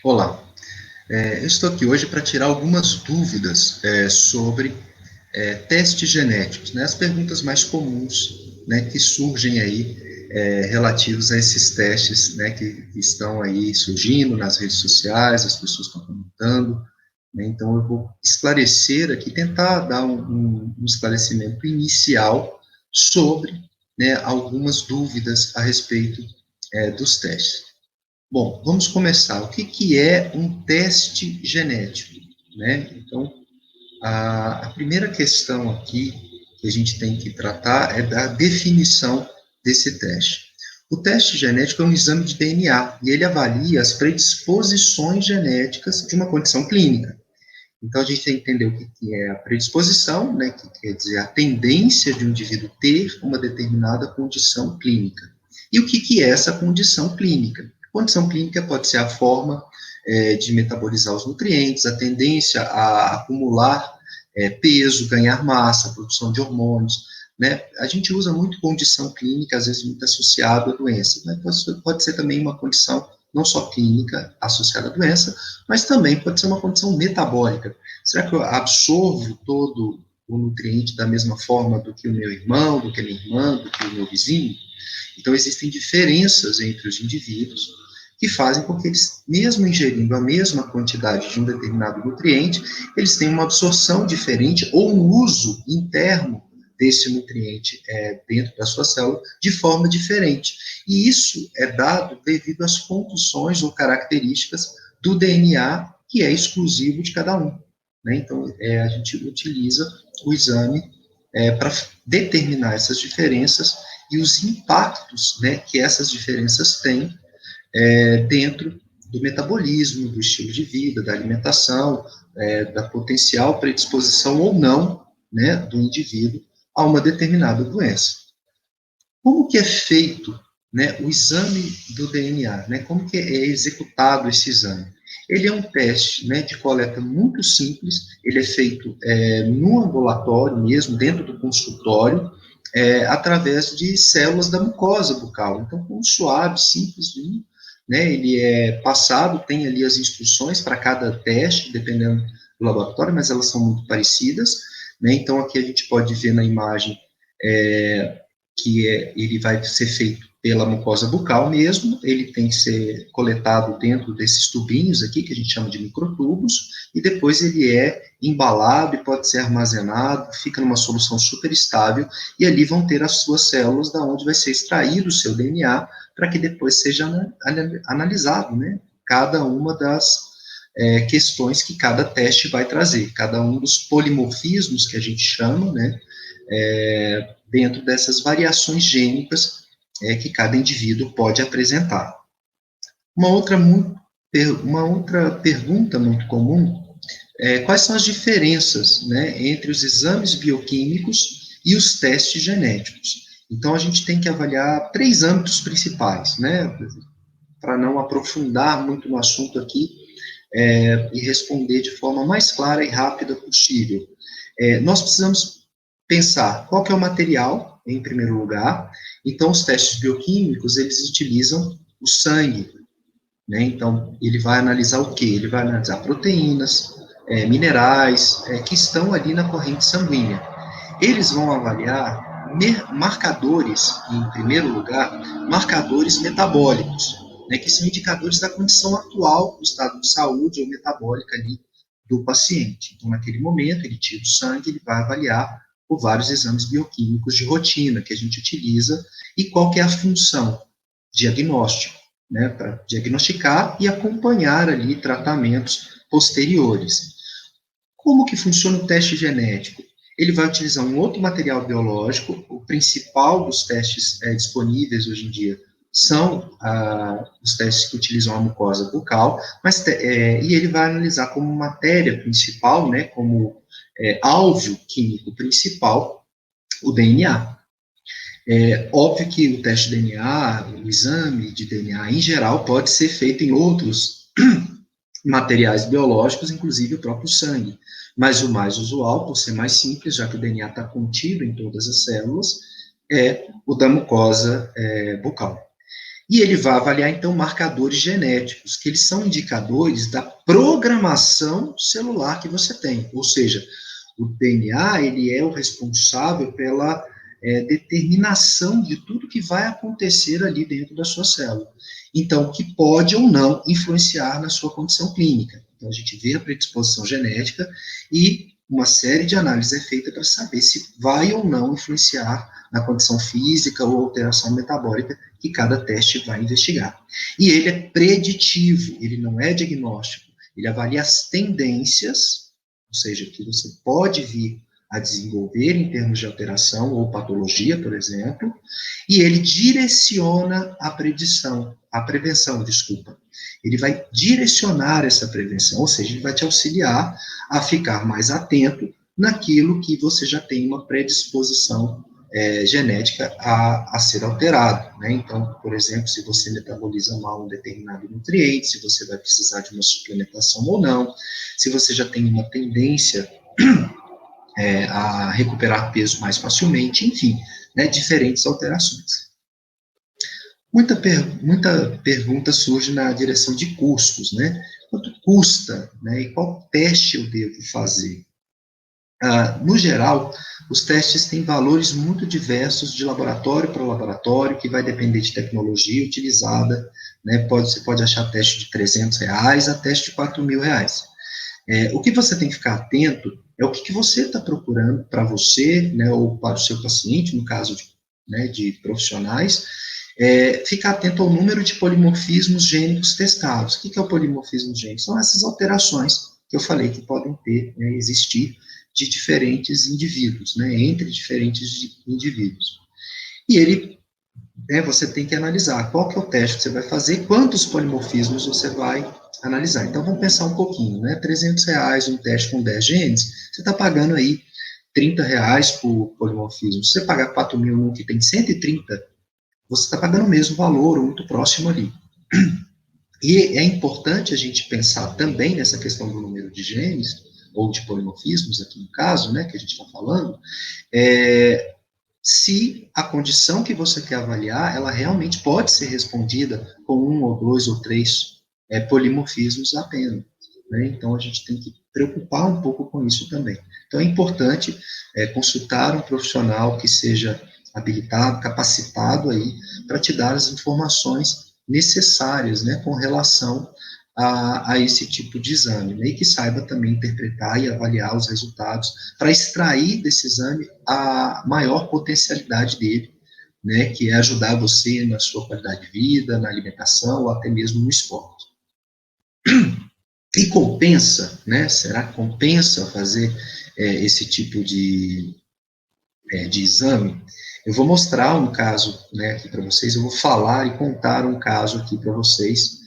Olá, eu estou aqui hoje para tirar algumas dúvidas sobre testes genéticos, né, as perguntas mais comuns, né, que surgem aí relativos a esses testes, né, que estão aí surgindo nas redes sociais, as pessoas estão comentando, né, então eu vou esclarecer aqui, tentar dar um esclarecimento inicial sobre, né, algumas dúvidas a respeito dos testes. Bom, vamos começar. O que é um teste genético, né? Então, a primeira questão aqui que a gente tem que tratar é da definição desse teste. O teste genético é um exame de DNA e ele avalia as predisposições genéticas de uma condição clínica. Então, a gente tem que entender o que é a predisposição, né, que quer dizer a tendência de um indivíduo ter uma determinada condição clínica. E o que é essa condição clínica? Condição clínica pode ser a forma de metabolizar os nutrientes, a tendência a acumular peso, ganhar massa, produção de hormônios, né? A gente usa muito condição clínica, às vezes muito associado à doença, mas pode ser também uma condição não só clínica associada à doença, mas também pode ser uma condição metabólica. Será que eu absorvo todo o nutriente da mesma forma do que o meu irmão, do que a minha irmã, do que o meu vizinho? Então, existem diferenças entre os indivíduos que fazem com que eles, mesmo ingerindo a mesma quantidade de um determinado nutriente, eles tenham uma absorção diferente ou um uso interno desse nutriente dentro da sua célula de forma diferente. E isso é dado devido às condições ou características do DNA que é exclusivo de cada um. Né? Então, a gente utiliza o exame para determinar essas diferenças e os impactos, né, que essas diferenças têm dentro do metabolismo, do estilo de vida, da alimentação, da potencial predisposição ou não, né, do indivíduo a uma determinada doença. Como que é feito, né, o exame do DNA? Né, como que é executado esse exame? Ele é um teste, né, de coleta muito simples, ele é feito no ambulatório mesmo, dentro do consultório, através de células da mucosa bucal. Então, com um suave, simples, né, ele é passado, tem ali as instruções para cada teste, dependendo do laboratório, mas elas são muito parecidas, né, então aqui a gente pode ver na imagem ele vai ser feito pela mucosa bucal mesmo, ele tem que ser coletado dentro desses tubinhos aqui, que a gente chama de microtubos, e depois ele é embalado e pode ser armazenado, fica numa solução super estável, e ali vão ter as suas células da onde vai ser extraído o seu DNA, para que depois seja analisado, né, cada uma das questões que cada teste vai trazer, cada um dos polimorfismos que a gente chama, né, dentro dessas variações gênicas que cada indivíduo pode apresentar. Uma outra pergunta muito comum é quais são as diferenças, né, entre os exames bioquímicos e os testes genéticos. Então, a gente tem que avaliar 3 âmbitos principais, né, para não aprofundar muito no assunto aqui e responder de forma mais clara e rápida possível. Nós precisamos pensar qual que é o material, em primeiro lugar. Então, os testes bioquímicos, eles utilizam o sangue, né? Então, ele vai analisar o quê? Ele vai analisar proteínas, minerais, que estão ali na corrente sanguínea. Eles vão avaliar marcadores, em primeiro lugar, marcadores metabólicos, né, que são indicadores da condição atual do estado de saúde ou metabólica ali do paciente. Então, naquele momento, ele tira o sangue, ele vai avaliar por vários exames bioquímicos de rotina que a gente utiliza e qual que é a função diagnóstico, né, para diagnosticar e acompanhar ali tratamentos posteriores. Como que funciona o teste genético? Ele vai utilizar um outro material biológico, o principal dos testes disponíveis hoje em dia são os testes que utilizam a mucosa bucal, e ele vai analisar como matéria principal, né, como alvo químico principal, o DNA. Óbvio que o teste de DNA, o exame de DNA em geral, pode ser feito em outros materiais biológicos, inclusive o próprio sangue. Mas o mais usual, por ser mais simples, já que o DNA está contido em todas as células, é o da mucosa bucal. E ele vai avaliar, então, marcadores genéticos, que eles são indicadores da programação celular que você tem. Ou seja, o DNA, ele é o responsável pela determinação de tudo que vai acontecer ali dentro da sua célula. Então, que pode ou não influenciar na sua condição clínica. Então, a gente vê a predisposição genética e uma série de análises é feita para saber se vai ou não influenciar na condição física ou alteração metabólica que cada teste vai investigar. E ele é preditivo, ele não é diagnóstico, ele avalia as tendências, ou seja, que você pode vir a desenvolver em termos de alteração ou patologia, por exemplo, e ele direciona a prevenção, desculpa. Ele vai direcionar essa prevenção, ou seja, ele vai te auxiliar a ficar mais atento naquilo que você já tem uma predisposição genética a ser alterado, né? Então, por exemplo, se você metaboliza mal um determinado nutriente, se você vai precisar de uma suplementação ou não, se você já tem uma tendência a recuperar peso mais facilmente, enfim, né, diferentes alterações. Muita pergunta surge na direção de custos, né? Quanto custa, né? E qual teste eu devo fazer? No geral, os testes têm valores muito diversos de laboratório para laboratório, que vai depender de tecnologia utilizada, né? Você pode achar teste de R$ 300 a teste de R$ 4.000. O que você tem que ficar atento é o que você está procurando para você, né, ou para o seu paciente, no caso de profissionais, ficar atento ao número de polimorfismos gênicos testados. O que é o polimorfismo gênico? São essas alterações que eu falei que podem existir de diferentes indivíduos, né, entre diferentes indivíduos. E você tem que analisar qual que é o teste que você vai fazer, quantos polimorfismos você vai analisar. Então, vamos pensar um pouquinho, né, R$ 300 um teste com 10 genes, você está pagando aí R$ 30 por polimorfismo. Se você pagar 4.000 num que tem 130, você está pagando o mesmo valor, ou muito próximo ali. E é importante a gente pensar também nessa questão do número de genes, ou de polimorfismos, aqui no caso, né, que a gente está falando, se a condição que você quer avaliar, ela realmente pode ser respondida com 1 ou 2 ou 3 polimorfismos apenas. Né? Então, a gente tem que preocupar um pouco com isso também. Então, é importante consultar um profissional que seja habilitado, capacitado aí, para te dar as informações necessárias, né, com relação a esse tipo de exame, né, e que saiba também interpretar e avaliar os resultados para extrair desse exame a maior potencialidade dele, né, que é ajudar você na sua qualidade de vida, na alimentação ou até mesmo no esporte. E compensa, né, será que compensa fazer esse tipo de exame? Eu vou mostrar um caso, né, aqui para vocês, eu vou falar e contar um caso aqui para vocês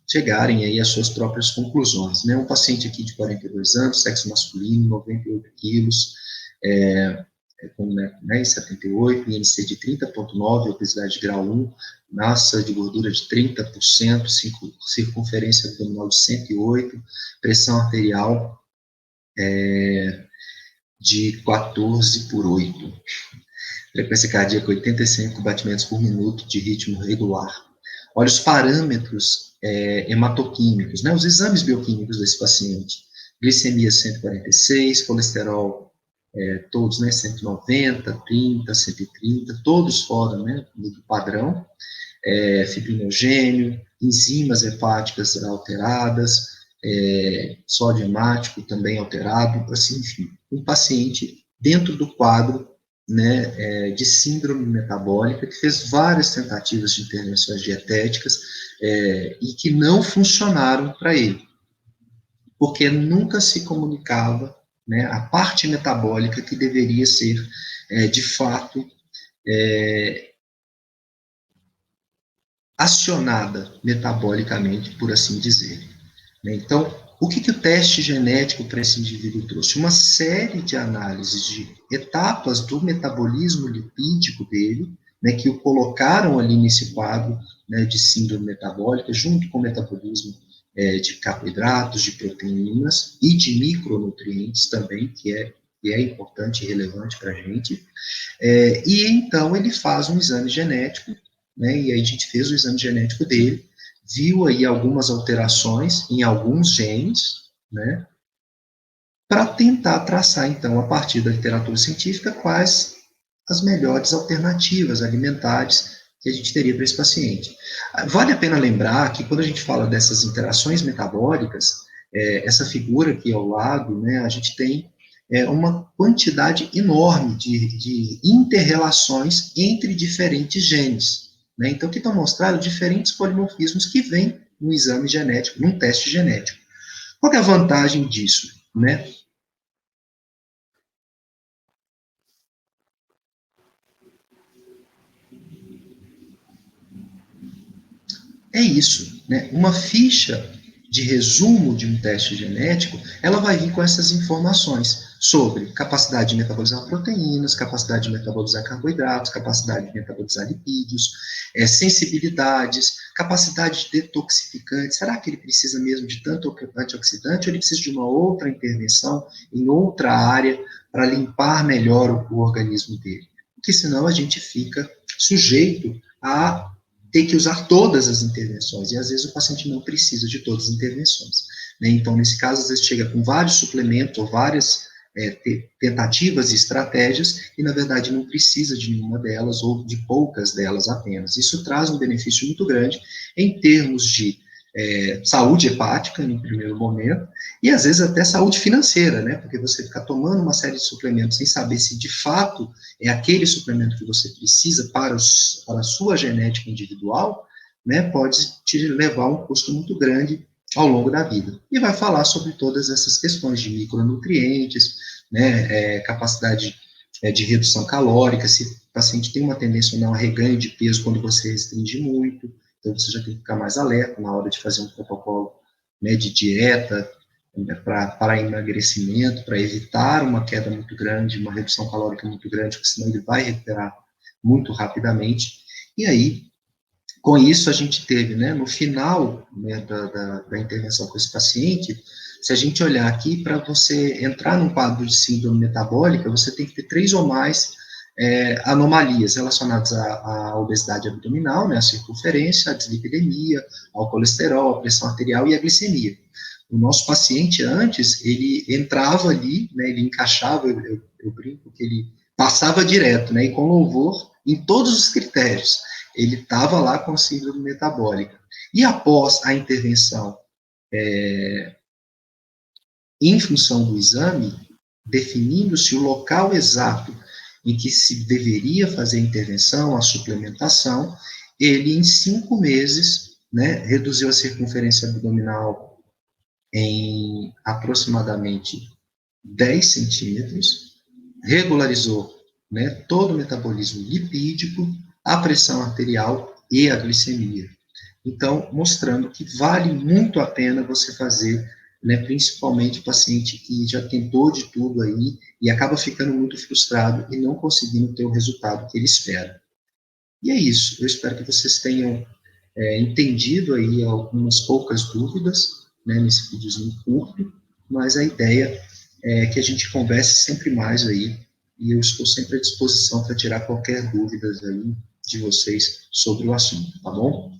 chegarem aí às suas próprias conclusões, né, um paciente aqui de 42 anos, sexo masculino, 98 quilos, com 1,78, INC de 30,9, obesidade de grau 1, massa de gordura de 30%, circunferência abdominal de 108, pressão arterial de 14/8, frequência cardíaca 85 batimentos por minuto de ritmo regular. Olha os parâmetros hematoquímicos, né, os exames bioquímicos desse paciente. Glicemia 146, colesterol todos, né, 190, 30, 130, todos fora, né, do padrão, fibrinogênio, enzimas hepáticas alteradas, sódio hemático também alterado, assim, enfim, um paciente dentro do quadro, né, de síndrome metabólica, que fez várias tentativas de intervenções dietéticas e que não funcionaram para ele, porque nunca se comunicava, né, a parte metabólica que deveria ser, de fato, acionada metabolicamente, por assim dizer. Então, o que o teste genético para esse indivíduo trouxe? Uma série de análises de etapas do metabolismo lipídico dele, né, que o colocaram ali nesse quadro, né, de síndrome metabólica, junto com o metabolismo de carboidratos, de proteínas e de micronutrientes também, que é que é importante e relevante para a gente, e então ele faz um exame genético, né, e aí a gente fez o exame genético dele, viu aí algumas alterações em alguns genes, né, para tentar traçar, então, a partir da literatura científica, quais as melhores alternativas alimentares que a gente teria para esse paciente. Vale a pena lembrar que quando a gente fala dessas interações metabólicas, essa figura aqui ao lado, né, a gente tem uma quantidade enorme de inter-relações entre diferentes genes. Né? Então, aqui está mostrado diferentes polimorfismos que vêm no exame genético, num teste genético. Qual é a vantagem disso? Né? É isso, né? Uma ficha de resumo de um teste genético, ela vai vir com essas informações sobre capacidade de metabolizar proteínas, capacidade de metabolizar carboidratos, capacidade de metabolizar lipídios, sensibilidades, capacidade de detoxificante. Será que ele precisa mesmo de tanto antioxidante ou ele precisa de uma outra intervenção em outra área para limpar melhor o organismo dele? Porque senão a gente fica sujeito a ter que usar todas as intervenções, e às vezes o paciente não precisa de todas as intervenções. Né? Então, nesse caso, às vezes chega com vários suplementos, ou várias tentativas e estratégias, e na verdade não precisa de nenhuma delas, ou de poucas delas apenas. Isso traz um benefício muito grande em termos de saúde hepática, no primeiro momento, e às vezes até saúde financeira, né? Porque você ficar tomando uma série de suplementos sem saber se de fato é aquele suplemento que você precisa para a sua genética individual, né? Pode te levar a um custo muito grande ao longo da vida. E vai falar sobre todas essas questões de micronutrientes, né? Capacidade de redução calórica, se o paciente tem uma tendência ou não a reganho de peso quando você restringe muito, então você já tem que ficar mais alerta na hora de fazer um protocolo, né, de dieta, né, para emagrecimento, para evitar uma queda muito grande, uma redução calórica muito grande, porque senão ele vai recuperar muito rapidamente. E aí, com isso, a gente teve, né, no final, né, da intervenção com esse paciente, se a gente olhar aqui, para você entrar num quadro de síndrome metabólica, você tem que ter 3 ou mais anomalias relacionadas à obesidade abdominal, né, à circunferência, à dislipidemia, ao colesterol, à pressão arterial e à glicemia. O nosso paciente, antes, ele entrava ali, né, ele encaixava, eu brinco que ele passava direto, né, e com louvor em todos os critérios. Ele estava lá com síndrome metabólica. E após a intervenção, em função do exame, definindo-se o local exato em que se deveria fazer a intervenção, a suplementação, ele em 5 meses, né, reduziu a circunferência abdominal em aproximadamente 10 centímetros, regularizou, né, todo o metabolismo lipídico, a pressão arterial e a glicemia. Então, mostrando que vale muito a pena você fazer, né, principalmente o paciente que já tentou de tudo aí e acaba ficando muito frustrado e não conseguindo ter o resultado que ele espera. E é isso, eu espero que vocês tenham entendido aí algumas poucas dúvidas, né, nesse videozinho curto, mas a ideia é que a gente converse sempre mais aí, e eu estou sempre à disposição para tirar qualquer dúvida aí de vocês sobre o assunto, tá bom?